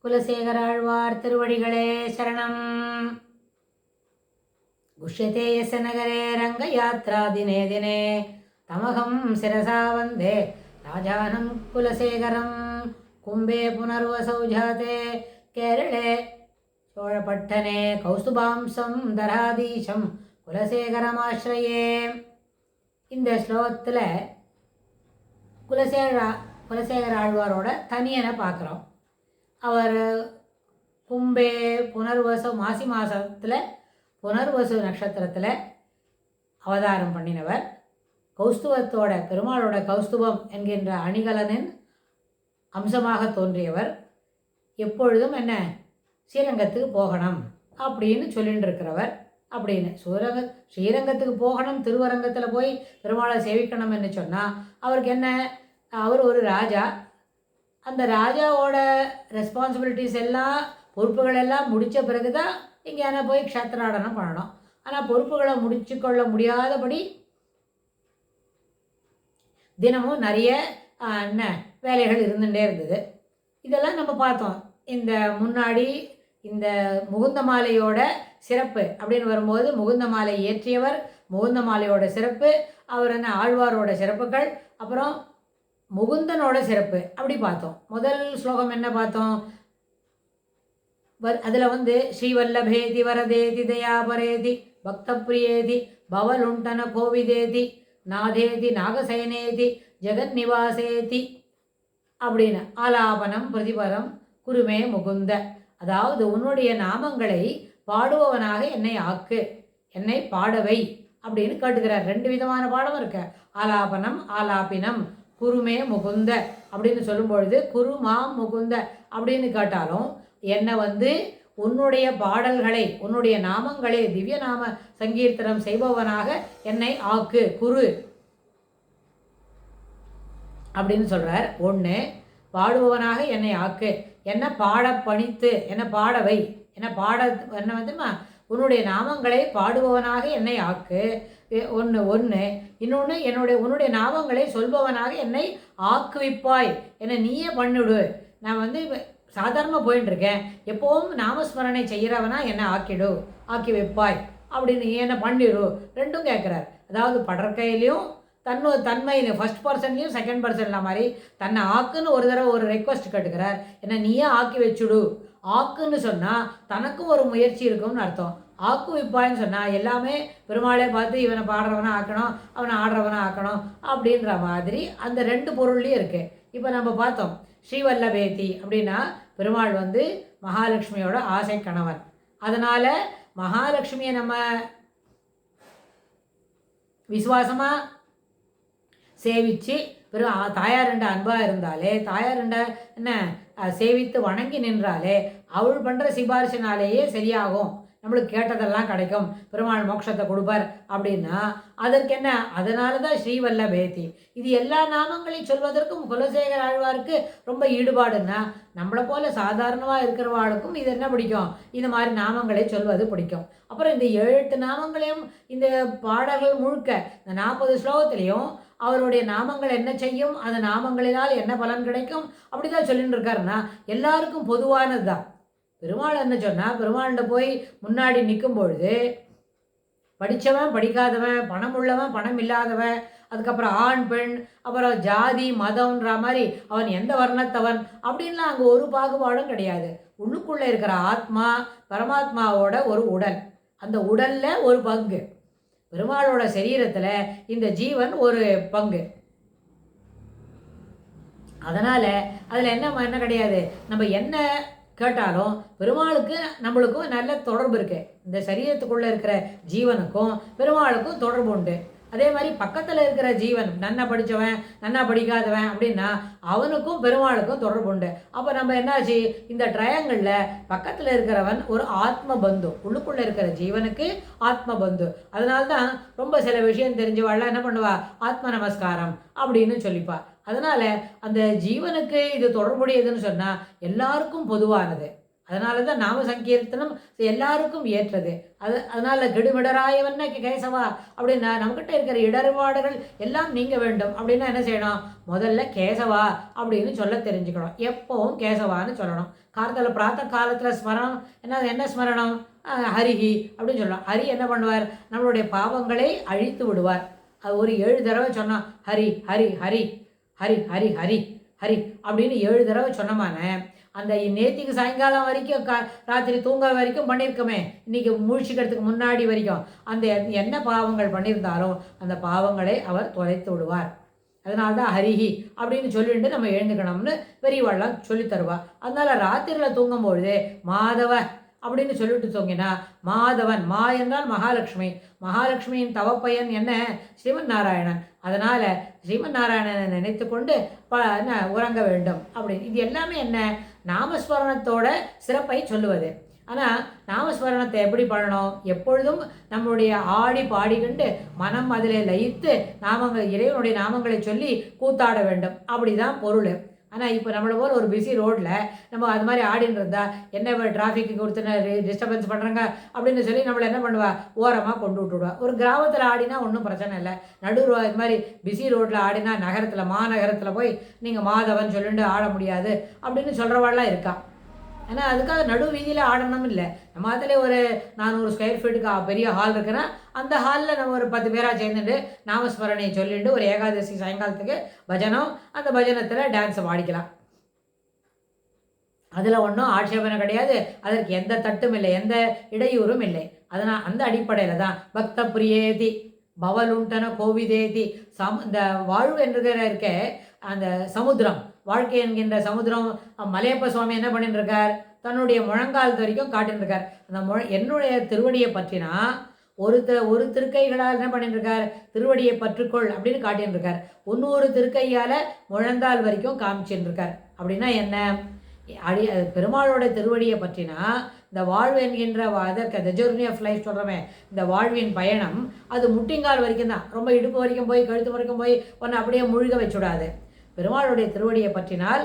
குலசேகராழ்வார் திருவடிகளே சரணம். குஷ்யதே யஸ்ய நகரே ரங்கயாத்ரா தினே தினே தமகம் சிரசா வந்தே ராஜானம் குலசேகரம். கும்பே புனர்வசௌ ஜாதே கேரளே சோழபட்டனே கௌஸ்துபாம்சம் தராதீசம் குலசேகரமாஸ்ரயே. இந்த ஸ்லோகத்தில் குலசேகர ஆழ்வாரோட தனியனை பார்க்குறோம். அவர் கும்பே புனர்வசு மாசி மாதத்தில் புனர்வசு நட்சத்திரத்தில் அவதாரம் பண்ணினவர். கௌஸ்துவத்தோட பெருமாளோட கௌஸ்துபம் என்கின்ற அணிகலனின் அம்சமாக தோன்றியவர். எப்பொழுதும் என்ன ஸ்ரீரங்கத்துக்கு போகணும் அப்படின்னு சொல்லிட்டு இருக்கிறவர். அப்படின்னு ஸ்ரீரங்கத்துக்கு போகணும், திருவரங்கத்தில் போய் பெருமாளை சேவிக்கணும் என்று சொன்னால் அவருக்கு என்ன, அவர் ஒரு ராஜா. அந்த ராஜாவோட ரெஸ்பான்சிபிலிட்டிஸ் எல்லாம் பொறுப்புகள் எல்லாம் முடித்த பிறகு தான் எங்கேயான போய் க்ஷேத்திராடனம் பண்ணணும். ஆனால் பொறுப்புகளை முடிச்சு கொள்ள முடியாதபடி தினமும் நிறைய என்ன வேலைகள் இருந்துகிட்டே இருந்தது. இதெல்லாம் நம்ம பார்த்தோம். இந்த முன்னாடி இந்த முகுந்த மாலையோட சிறப்பு அப்படின்னு வரும்போது முகுந்த மாலை ஏற்றியவர், முகுந்த மாலையோட சிறப்பு, அவர் என்ன ஆழ்வாரோட சிறப்புகள், அப்புறம் முகுந்தனோட சிறப்பு அப்படி பார்த்தோம். முதல் ஸ்லோகம் என்ன பார்த்தோம்? அதில் ஸ்ரீவல்லபேதி வரதேதி தயாபரேதி பக்தப்பிரியேதி பவலுண்டன கோவிதேதி நாதேதி நாகசயனேதி ஜெகன்னிவாசேதி அப்படின்னு ஆலாபனம் பிரதிபரம் குருமே முகுந்த. அதாவது உன்னுடைய நாமங்களை பாடுபவனாக என்னை ஆக்கு, என்னை பாடவை அப்படின்னு கேட்டுக்கிறார். ரெண்டு விதமான பாடம் இருக்கு, ஆலாபனம் ஆலாபினம். குருமே முகுந்த அப்படின்னு சொல்லும்பொழுது குரு மாம் முகுந்த அப்படின்னு கேட்டாலும் என்னை உன்னுடைய பாடல்களை உன்னுடைய நாமங்களை திவ்ய நாம சங்கீர்த்தனம் செய்பவனாக என்னை ஆக்கு, குரு அப்படின்னு சொல்றார். ஒன்று, பாடுபவனாக என்னை ஆக்கு, என்ன பாட பணித்து, என்ன பாடவை, என்ன பாட என்ன உன்னுடைய நாமங்களை பாடுபவனாக என்னை ஆக்கு. ஒன்று இன்னொன்று உன்னுடைய நாமங்களை சொல்பவனாக என்னை ஆக்குவிப்பாய், என்னை நீயே பண்ணிவிடு. நான் சாதாரணமாக போயின்னு இருக்கேன், எப்போவும் நாமஸ்மரணை செய்கிறவனா என்னை ஆக்கிடு, ஆக்கி வைப்பாய் அப்படின்னு என்னை பண்ணிடு. ரெண்டும் கேட்குறார். அதாவது படற்கையிலையும் தன்மையிலையும் ஃபர்ஸ்ட் பர்சன்லையும் செகண்ட் பர்சன்ல மாதிரி தன்னை ஆக்குன்னு ஒரு தடவை ஒரு ரெக்வஸ்ட் கேட்டுக்கிறார். என்னை நீயே ஆக்கி வச்சுடு. ஆக்குன்னு சொன்னால் தனக்கும் ஒரு முயற்சி இருக்கும்னு அர்த்தம். ஆக்கு விப்பாயின்னு சொன்னால் எல்லாமே பெருமாளை பார்த்து இவனை பாடுறவனை ஆக்கணும், அவனை ஆடுறவனை ஆக்கணும் அப்படின்ற மாதிரி அந்த ரெண்டு பொருள்லையும் இருக்குது. இப்போ நம்ம பார்த்தோம் ஸ்ரீவல்லபேதி அப்படின்னா பெருமாள் மகாலட்சுமியோட ஆசை கணவன். அதனால் மகாலட்சுமியை நம்ம விசுவாசமாக சேவித்து தாயாருண்ட அன்பாக இருந்தாலே, தாயாருண்ட என்ன சேவித்து வணங்கி நின்றாலே அவள் பண்ணுற சிபாரிசினாலேயே சரியாகும், நம்மளுக்கு கேட்டதெல்லாம் கிடைக்கும், பெருமாள் மோட்சத்தை கொடுப்பார் அப்படின்னா அதற்கு என்ன, அதனால தான் ஸ்ரீவல்லபேதி. இது எல்லா நாமங்களையும் சொல்வதற்கும் குலசேகர ஆழ்வாருக்கு ரொம்ப ஈடுபாடுன்னா, நம்மளை போல சாதாரணமாக இருக்கிறவாளுக்கும் இது என்ன பிடிக்கும், இந்த மாதிரி நாமங்களை சொல்வது பிடிக்கும். அப்புறம் இந்த 7 நாமங்களையும் இந்த பாடல்கள் முழுக்க இந்த 40 ஸ்லோகத்திலையும் அவருடைய நாமங்கள் என்ன செய்யும், அந்த நாமங்களினால் என்ன பலன் கிடைக்கும் அப்படி தான் சொல்லிட்டு இருக்காருன்னா எல்லாருக்கும் பொதுவானது தான். பெருமாள் என்ன சொன்னால், பெருமாள்கிட்ட போய் முன்னாடி நிற்கும் பொழுது படித்தவன் படிக்காதவன், பணம் உள்ளவன் பணம் இல்லாதவன், அதுக்கப்புறம் ஆண் பெண், அப்புறம் ஜாதி மதம்ன்ற மாதிரி அவன் எந்த வர்ணத்தவன் அப்படின்லாம் அங்கே ஒரு பாகுபாடும் கிடையாது. உள்ளுக்குள்ளே இருக்கிற ஆத்மா பரமாத்மாவோட ஒரு உடல், அந்த உடலில் ஒரு பங்கு, பெருமாளோட சரீரத்தில் இந்த ஜீவன் ஒரு பங்கு. அதனால் அதில் என்ன கிடையாது, நம்ம என்ன கேட்டாலும் பெருமாளுக்கு நம்மளுக்கும் நல்ல தொடர்பு இருக்குது. இந்த சரீரத்துக்குள்ளே இருக்கிற ஜீவனுக்கும் பெருமாளுக்கும் தொடர்பு உண்டு. அதே மாதிரி பக்கத்தில் இருக்கிற ஜீவன் நன்னா படித்தவன் நன்னா படிக்காதவன் அப்படின்னா அவனுக்கும் பெருமாளுக்கும் தொடர்பு உண்டு. அப்போ நம்ம என்னாச்சு, இந்த ட்ரையாங்கிளில் பக்கத்தில் இருக்கிறவன் ஒரு ஆத்ம பந்து, உள்ளுக்குள்ளே இருக்கிற ஜீவனுக்கு ஆத்ம பந்து. அதனால்தான் ரொம்ப சில விஷயம் தெரிஞ்சவாள்லாம் என்ன பண்ணுவா, ஆத்ம நமஸ்காரம் அப்படின்னு சொல்லிப்பா. அதனால் அந்த ஜீவனுக்கு இது தொடர்புடையதுன்னு சொன்னால் எல்லாருக்கும் பொதுவானது. அதனால தான் நாம சங்கீர்த்தனம் எல்லாருக்கும் ஏற்றது. அதனால் கெடுமிடராயவன்னா கேசவா அப்படின்னா நம்மக்கிட்ட இருக்கிற இடர்பாடுகள் எல்லாம் நீங்க வேண்டும் அப்படின்னா என்ன செய்யணும், முதல்ல கேசவா அப்படின்னு சொல்ல தெரிஞ்சுக்கணும். எப்பவும் கேசவான்னு சொல்லணும். காலத்தில் பிராத்த காலத்தில் ஸ்மரணம் என்ன ஸ்மரணம்? ஹரிஹி அப்படின்னு சொல்லலாம். ஹரி என்ன பண்ணுவார்? நம்மளுடைய பாவங்களை அழித்து விடுவார். அது ஒரு 7 தடவை சொன்னோம். ஹரி ஹரி ஹரி ஹரி ஹரி ஹரி ஹரி அப்படின்னு 7 தடவை சொன்னமான அந்த நேத்திக்கு சாயங்காலம் வரைக்கும் ராத்திரி தூங்க வரைக்கும் பண்ணியிருக்கோமே, இன்றைக்கி முழிச்சிக்கிறதுக்கு முன்னாடி வரைக்கும் அந்த என்ன பாவங்கள் பண்ணியிருந்தாலும் அந்த பாவங்களை அவர் தொலைத்து விடுவார். அதனால்தான் ஹரிஹி அப்படின்னு சொல்லிட்டு நம்ம எழுந்துக்கணும்னு பெரியவாள்லாம் சொல்லி தருவா. அதனால் ராத்திரியில் தூங்கும்பொழுது மாதவ அப்படின்னு சொல்லிட்டு தூங்கினா, மாதவன், மா என்றால் மகாலட்சுமி, மகாலட்சுமியின் தவப்பயன் என்ன? ஸ்ரீமன் நாராயணன். அதனால் ஸ்ரீமன் நாராயணனை நினைத்து கொண்டு உறங்க வேண்டும் அப்படின்னு. இது எல்லாமே என்ன? நாமஸ்மரணத்தோட சிறப்பை சொல்லுவது. ஆனால் நாமஸ்மரணத்தை எப்படி பண்ணணும்? எப்பொழுதும் நம்முடைய ஆடி பாடிக்கொண்டு மனம் அதில் லயித்து இறைவனுடைய நாமங்களை சொல்லி கூத்தாட வேண்டும். அப்படிதான் பொருள். ஆனால் இப்போ நம்மளை போல் ஒரு பிஸி ரோட்டில் நம்ம அது மாதிரி ஆடின்னு இருந்தால் என்ன டிராஃபிக்கு கொடுத்து டிஸ்டர்பன்ஸ் பண்ணுறாங்க அப்படின்னு சொல்லி நம்மளை என்ன பண்ணுவா? ஓரமாக கொண்டு விட்டுவிடுவா. ஒரு கிராமத்தில் ஆடினா ஒன்றும் பிரச்சனை இல்லை. இது மாதிரி பிஸி ரோட்டில் ஆடினா நகரத்தில் மாநகரத்தில் போய் நீங்கள் மாதவன் சொல்லிட்டு ஆட முடியாது அப்படின்னு சொல்கிறவாள்லாம் இருக்கா. ஆனால் அதுக்காக நடு வீதியில் ஆடணும் இல்லை. நம்ம அதில் ஒரு 400 ஸ்கொயர் ஃபீட்டுக்கு பெரிய ஹால் இருக்குன்னா அந்த ஹாலில் நம்ம ஒரு 10 பேராக சேர்ந்துட்டு நாமஸ்மரணையை சொல்லிட்டு ஒரு ஏகாதசி சாயங்காலத்துக்கு பஜனம், அந்த பஜனத்தில் டான்ஸை பாடிக்கலாம். அதில் ஒன்றும் ஆட்சேபனை கிடையாது. அதற்கு எந்த தட்டும் இல்லை, எந்த இடையூறும் இல்லை. அதனால் அந்த அடிப்படையில் தான் பக்த பிரியேதி பவலுண்டன கோவிதேதி இந்த வாழ்வு என்கிற இருக்க அந்த சமுத்திரம், வாழ்க்கை என்கின்ற சமுத்திரம். மலையப்ப சுவாமி என்ன பண்ணிட்டு இருக்கார்? தன்னுடைய முழங்கால் வரைக்கும் காட்டின்னு இருக்கார். அந்த என்னுடைய திருவடியை பற்றினா ஒரு திருக்கைகளால் என்ன பண்ணிட்டு இருக்கார்? திருவடியை பற்றுக்கொள் அப்படின்னு காட்டின்னு இருக்கார். இன்னொரு திருக்கையால் முழந்தால் வரைக்கும் காமிச்சுட்டு இருக்கார். அப்படின்னா என்ன? பெருமாளோட திருவடியை பற்றினா இந்த வாழ்வு என்கின்ற அதற்கு த ஜர்னி ஆஃப் லைஃப் சொல்கிறோமே, இந்த வாழ்வின் பயணம் அது முட்டிங்கால் வரைக்கும் தான். ரொம்ப இடுப்பு வரைக்கும் போய் கழுத்து வரைக்கும் போய் ஒன்று அப்படியே முழுக வச்சுவிடாது. பெருமாளுடைய திருவடியை பற்றினால்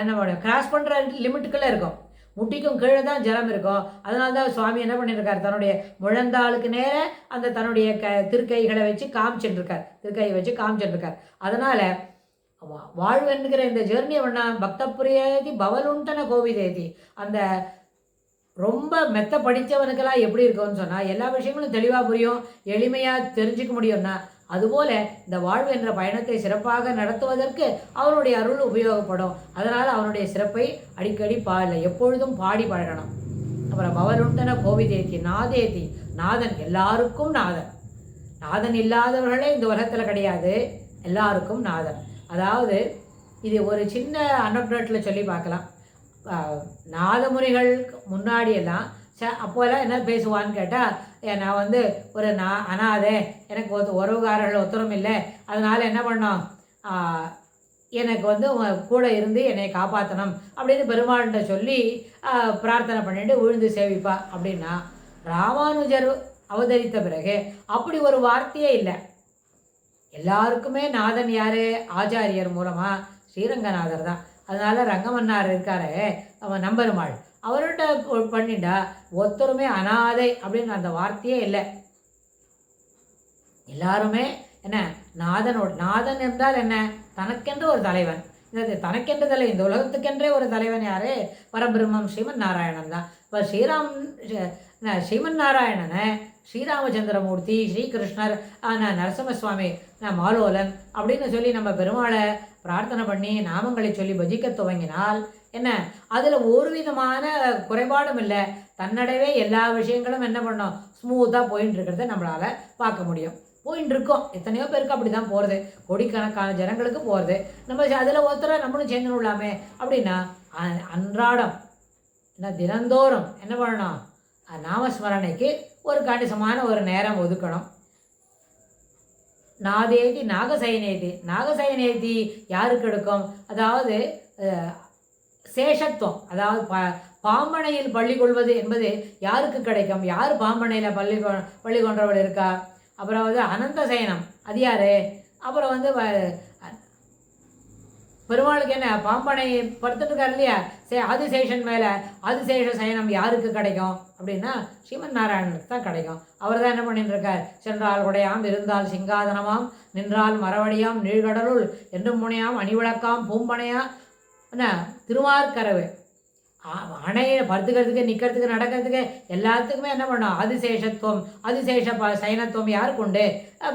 நம்ம கிராஸ் பண்ணுற லிமிட்டுக்குள்ளே இருக்கும். முட்டிக்கும் கீழே தான் ஜலம் இருக்கும். அதனால தான் சுவாமி என்ன பண்ணியிருக்கார்? தன்னுடைய முழந்தாளுக்கு நேர அந்த தன்னுடைய திருக்கைகளை வச்சு காமிச்சுட்டுருக்கார். திருக்கையை வச்சு காமிச்சுட்டுருக்கார். அதனால் வாழ்வென்கிற இந்த ஜேர்னியை பண்ணா பக்த புரியேதி பவலுண்டன கோவிதேதி. அந்த ரொம்ப மெத்த படித்தவனுக்கெல்லாம் எப்படி இருக்கும்னு சொன்னால் எல்லா விஷயங்களும் தெளிவாக புரியும், எளிமையாக தெரிஞ்சுக்க முடியும்னா, அதுபோல் இந்த வாழ்வு என்ற பயணத்தை சிறப்பாக நடத்துவதற்கு அவனுடைய அருள் உபயோகப்படும். அதனால் அவனுடைய சிறப்பை அடிக்கடி எப்பொழுதும் பாடி பழகணும். அப்புறம் பவலுண்டன கோவிதேதி நாதேதி, நாதன் எல்லாருக்கும் நாதன். நாதன் இல்லாதவர்களே இந்த உலகத்தில் கிடையாது, எல்லாருக்கும் நாதன். அதாவது இது ஒரு சின்ன அனக்டோட்டில் சொல்லி பார்க்கலாம். நாதமுனிகள் முன்னாடியெல்லாம் அப்போல்லாம் என்ன பேசுவான்னு கேட்டால், நான் ஒரு அனாதை, எனக்கு உறவுகாரர்கள் ஒத்தரும் இல்லை, அதனால் என்ன பண்ணோம், எனக்கு கூட இருந்து என்னை காப்பாற்றணும் அப்படின்னு பெருமாள்கிட்ட சொல்லி பிரார்த்தனை பண்ணிட்டு விழுந்து சேவிப்பா. அப்படின்னா ராமானுஜர் அவதரித்த பிறகு அப்படி ஒரு வார்த்தையே இல்லை. எல்லாருக்குமே நாதன் யார்? ஆச்சாரியர் மூலமாக ஸ்ரீரங்கநாதர் தான். அதனால் ரங்கமன்னார் இருக்காரு, அவன் நம்பெருமாள், அவர்கிட்ட பண்ணிட்டா ஒருத்தருமே அனாதை அப்படின்னு அந்த வார்த்தையே இல்லை. எல்லாருமே என்ன நாதன் என்றால் என்ன? தனக்கென்று ஒரு தலைவன். தனக்கென்ற தலைவன், இந்த உலகத்துக்கென்றே ஒரு தலைவன் யார்? பரபிரம்மம் ஸ்ரீமன் நாராயணன் தான். இப்போ ஸ்ரீமன் நாராயணனை ஸ்ரீராமச்சந்திரமூர்த்தி, ஸ்ரீகிருஷ்ணர், நரசிம்மசுவாமி, மாலோலன் அப்படின்னு சொல்லி நம்ம பெருமாளை பிரார்த்தனை பண்ணி நாமங்களை சொல்லி பஜிக்க துவங்கினால் என்ன, அதில் ஒரு விதமான குறைபாடும் இல்லை. தன்னடவே எல்லா விஷயங்களும் என்ன பண்ணோம், ஸ்மூத்தாக போயின்னு இருக்கிறத நம்மளால் பார்க்க முடியும். போயின்னு இருக்கோம். எத்தனையோ பேருக்கு அப்படி தான் போகிறது, கோடிக்கணக்கான ஜனங்களுக்கு போகிறது. நம்ம அதில் ஒருத்தரை நம்மளும் சேர்ந்து விடலாமே அப்படின்னா அன்றாடம் தினந்தோறும் என்ன பண்ணணும், நாமஸ்மரணைக்கு ஒரு கணிசமான ஒரு நேரம் ஒதுக்கணும். நாதேதி நாகசயனேதி, நாகசயனேதி யாருக்கு எடுக்கும்? அதாவது சேஷத்துவம், அதாவது பாம்பனையில் பள்ளி கொள்வது என்பது யாருக்கு கிடைக்கும்? யார் பாம்பனையில் பள்ளி கொன்றவள் இருக்கா? அப்புறம் அனந்த சயனம், அது யார்? அப்புறம் பெருமாளுக்கு என்ன பாம்பனை படுத்துட்டு இருக்காரு இல்லையா, ஆதிசேஷன் மேலே ஆதிசேஷ சயனம் யாருக்கு கிடைக்கும் அப்படின்னா ஸ்ரீமன் நாராயணனுக்கு தான் கிடைக்கும். அவர் தான் என்ன பண்ணிட்டு இருக்கார்? சென்றால் உடையாம், இருந்தால் சிங்காதனமாம், நின்றால் மரவடியாம், நீழ்கடலுள் என்றும் முனையாம், அணிவிளக்காம், பூம்பனையா, என்ன திருமார்கரவு, அணையை படுத்துக்கிறதுக்கு, நிற்கிறதுக்கு, நடக்கிறதுக்கு எல்லாத்துக்குமே என்ன பண்ணோம்? ஆதிசேஷத்துவம், ஆதிசேஷ சயனத்துவம் யாருக்கு உண்டு?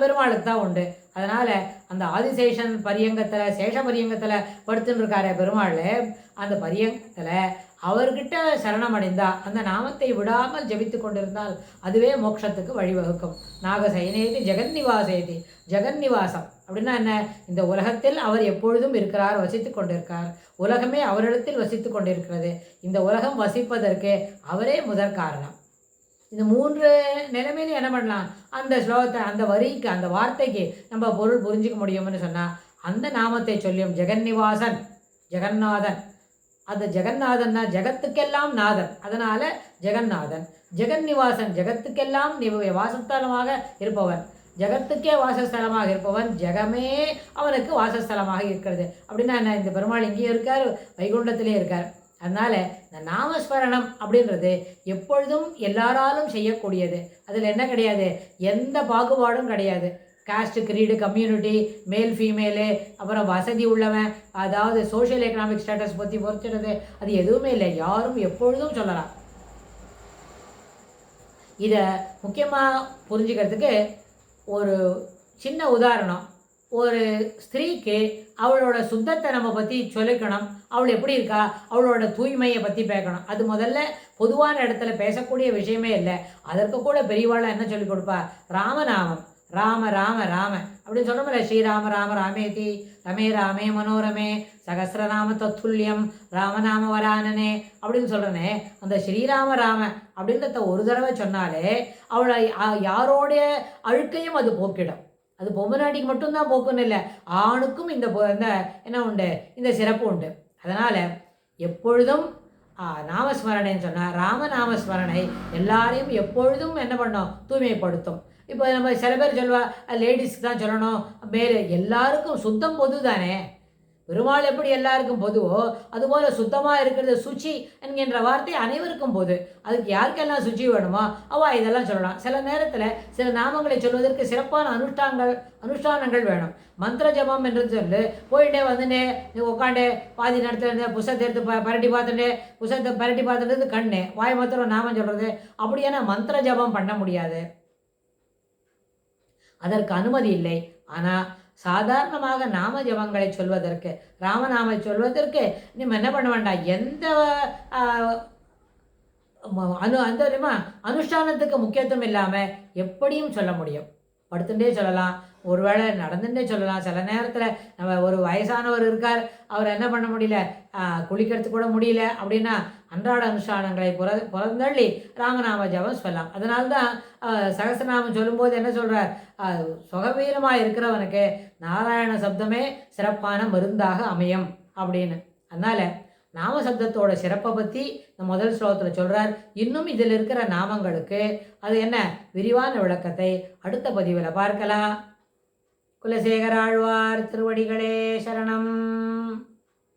பெருமாளுக்கு தான் உண்டு. அதனால் அந்த ஆதிசேஷன் பரியங்கத்தில், சேஷ பரியங்கத்தில் படுத்துன்னு இருக்கார பெருமாள், அந்த பரியங்கத்தில் அவர்கிட்ட சரணமடைந்தா, அந்த நாமத்தை விடாமல் ஜபித்து கொண்டிருந்தால் அதுவே மோட்சத்துக்கு வழிவகுக்கும். நாகசயனேதி ஜெகன்னிவாசேதி. ஜெகன்னிவாசம் அப்படின்னா என்ன? இந்த உலகத்தில் அவர் எப்பொழுதும் இருக்கிறார், வசித்து கொண்டிருக்கார். உலகமே அவரிடத்தில் வசித்து கொண்டிருக்கிறது. இந்த உலகம் வசிப்பதற்கு அவரே முதற் காரணம். இந்த 3 நிலைமையிலும் என்ன பண்ணலாம்? அந்த ஸ்லோகத்தை, அந்த வரிக்கு, அந்த வார்த்தைக்கு நம்ம பொருள் புரிஞ்சிக்க முடியும்னு சொன்னால் அந்த நாமத்தை சொல்லியும் ஜெகன்னிவாசன், ஜெகநாதன். அந்த ஜெகநாதன்னா ஜெகத்துக்கெல்லாம் நாதன், அதனால் ஜெகநாதன். ஜெகன்னிவாசன், ஜெகத்துக்கெல்லாம் வாசஸ்தலமாக இருப்பவன், ஜெகத்துக்கே வாசஸ்தலமாக இருப்பவன், ஜெகமே அவனுக்கு வாசஸ்தலமாக இருக்கிறது. அப்படின்னா என்ன? இந்த பெருமாள் இங்கேயும் இருக்கார், வைகுண்டத்திலே இருக்கார். அதனால் இந்த நாமஸ்மரணம் அப்படின்றது எப்பொழுதும் எல்லாராலும் செய்யக்கூடியது. அதில் என்ன கிடையாது? எந்த பாகுபாடும் கிடையாது. காஸ்ட், கிரீடு, கம்யூனிட்டி, மேல் ஃபீமேலு, அப்புறம் வசதி உள்ளவன், அதாவது சோஷியல் எக்கனாமிக் ஸ்டேட்டஸ் பற்றி பொறுத்துறது, அது எதுவுமே இல்லை. யாரும் எப்பொழுதும் சொல்லலாம். இதை முக்கியமாக புரிஞ்சுக்கிறதுக்கு ஒரு சின்ன உதாரணம். ஒரு ஸ்திரீக்கு அவளோட சுத்தத்தை நம்ம பற்றி சொல்லிக்கணும். அவள் எப்படி இருக்கா, அவளோட தூய்மையை பற்றி பேசணும். அது முதல்ல பொதுவான இடத்துல பேசக்கூடிய விஷயமே இல்லை. அதற்கு கூட பெரியவாள் என்ன சொல்லிக் கொடுப்பா? ராமநாமம். ராம ராம ராம அப்படின்னு சொல்கிறோம்ல. ஸ்ரீராம ராம ராமேதி ரமே ராமே மனோரமே சகசிரநாம தத்துல்யம் ராமநாம வரானனே அப்படின்னு சொல்கிறனே, அந்த ஸ்ரீராம ராம அப்படின்றத ஒரு தடவை சொன்னாலே அவளை யாரோடைய அழுக்கையும் அது போக்கிடும். அது பொம்மநாட்டிக்கு மட்டும்தான் போக்குன்னு இல்லை, ஆணுக்கும் இந்த என்ன உண்டு? இந்த சிறப்பு உண்டு. அதனால் எப்பொழுதும் நாமஸ்மரணைன்னு சொன்னால் ராமநாமஸ்மரணை எல்லாரையும் எப்பொழுதும் என்ன பண்ணோம்? தூய்மைப்படுத்தும். இப்போ நம்ம சில பேர் சொல்லுவா, லேடிஸ்க்கு தான் சொல்லணும், மேலே எல்லாருக்கும் சுத்தம் பொது தானே. பெருமாள் எப்படி எல்லாருக்கும் பொதுவோ அதுபோல் சுத்தமாக இருக்கிறது சுச்சி என்கின்ற வார்த்தை அனைவருக்கும் பொது. அதுக்கு யாருக்கெல்லாம் சுச்சி வேணுமோ அவள் இதெல்லாம் சொல்லலாம். சில நேரத்தில் சில நாமங்களை சொல்வதற்கு சிறப்பான அனுஷ்டானங்கள் வேணும். மந்திர ஜபம் என்று சொல்லு போயிட்டே வந்துட்டே உட்காண்டே பாதி நேரத்தில் புஸ்தகத்தை எடுத்து பரட்டி பார்த்துட்டு, புஸ்தகத்தை பரட்டி பார்த்துட்டு கண்ணு வாய் மாத்திரம் நாமம் சொல்கிறது, அப்படியான மந்திர ஜபம் பண்ண முடியாது. அதற்கு அனுமதி இல்லை. ஆனால் சாதாரணமாக நாம ஜபங்களை சொல்வதற்கு, ராமநாமை சொல்வதற்கு நம்ம என்ன பண்ண வேண்டாம்? எந்த அனுஷ்டானத்துக்கு முக்கியத்துவம் இல்லாமல் எப்படியும் சொல்ல முடியும். படுத்துட்டே சொல்லலாம், ஒருவேளை நடந்துட்டே சொல்லலாம். சில நேரத்தில் நம்ம ஒரு வயசானவர் இருக்கார், அவர் என்ன பண்ண முடியல, குளிக்கிறதுக்கு கூட முடியல அப்படின்னா அன்றாட அனுஷ்டானங்களை புறந்தள்ளி ராமநாம ஜபம் சொல்லலாம். அதனால்தான் சகஸ்ரநாமம் சொல்லும்போது என்ன சொல்கிறார்? சுகவீரமாக இருக்கிறவனுக்கு நாராயண சப்தமே சிறப்பான மருந்தாக அமையும் அப்படின்னு. அதனால் நாம சப்தத்தோட சிறப்பை பற்றி முதல் ஸ்லோகத்தில் சொல்கிறார். இன்னும் இதில் இருக்கிற நாமங்களுக்கு அது என்ன விரிவான விளக்கத்தை அடுத்த பதிவில் பார்க்கலாம். குலசேகர ஆழ்வார் திருவடிகளே சரணம்.